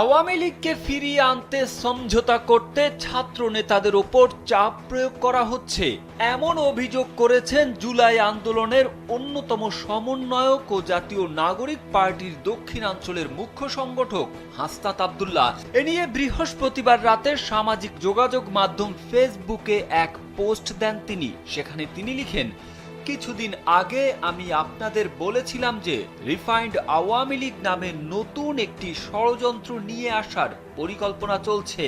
আওয়ামী লীগকে ফিরিয়ে আনতে সমঝোতা করতে ছাত্র নেতাদের ওপর চাপ প্রয়োগ করা হচ্ছে এমন অভিযোগ করেছেন জুলাই আন্দোলনের অন্যতম সমন্বয়ক ও জাতীয় নাগরিক পার্টির দক্ষিণাঞ্চলের মুখ্য সংগঠক হাসনাত আব্দুল্লাহ। এ নিয়ে বৃহস্পতিবার রাতে সামাজিক যোগাযোগ মাধ্যম ফেসবুকে এক পোস্ট দেন তিনি। সেখানে তিনি লিখেন, কিছুদিন আগে আমি আপনাদের বলেছিলাম যে রিফাইন্ড আওয়ামী লীগ নামে নতুন একটি ষড়যন্ত্র নিয়ে আসার পরিকল্পনা চলছে।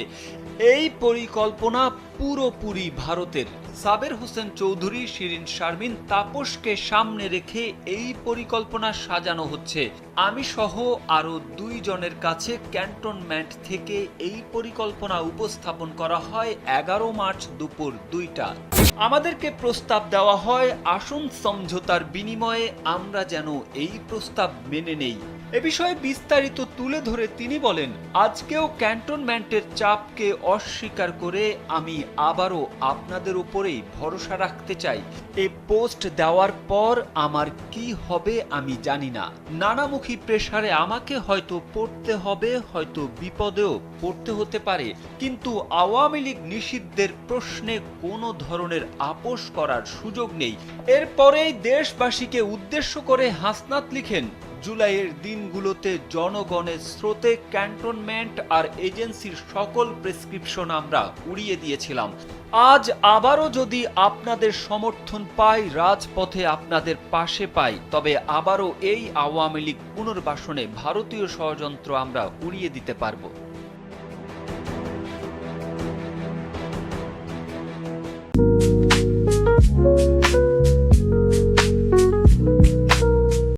এই পরিকল্পনা পুরোপুরি ভারতের। সাবের হোসেন চৌধুরী, শিরিন শারমিন, তাপসকে সামনে রেখে এই পরিকল্পনা সাজানো হচ্ছে। আমি সহ আরো 2 জনের কাছে ক্যান্টনমেন্ট থেকে এই পরিকল্পনা উপস্থাপন করা হয় 11 মার্চ দুপুর 2টা। আমাদেরকে প্রস্তাব দেওয়া হয়, আসুন সমঝোতার বিনিময়ে আমরা যেন এই প্রস্তাব মেনে নেই। এ বিষয়ে বিস্তারিত তুলে ধরে তিনি বলেন, আজকেও ক্যান্টনমেন্টের চাপকে অস্বীকার করে আমি আবারও আপনাদের উপরেই ভরসা রাখতে চাই। এই পোস্ট দেওয়ার পর আমার কি হবে আমি জানি না। নানামুখী প্রেসারে আমাকে হয়তো পড়তে হবে, হয়তো বিপদেও পড়তে হতে পারে, কিন্তু আওয়ামী লীগ নিষিদ্ধের প্রশ্নে কোনো ধরনের আপোষ করার সুযোগ নেই। এরপরেই দেশবাসীকে উদ্দেশ্য করে হাসনাত লিখেন, জুলাইয়ের দিনগুলোতে জনগণের স্রোতে ক্যান্টনমেন্ট আর এজেন্সির সকল প্রেসক্রিপশন আমরা উড়িয়ে দিয়েছিলাম। আজ আবারও যদি আপনাদের সমর্থন পাই, রাজপথে আপনাদের পাশে পাই, তবে আবারও এই আওয়ামী লীগ পুনর্বাসনে ভারতীয় ষড়যন্ত্র আমরা উড়িয়ে দিতে পারবো।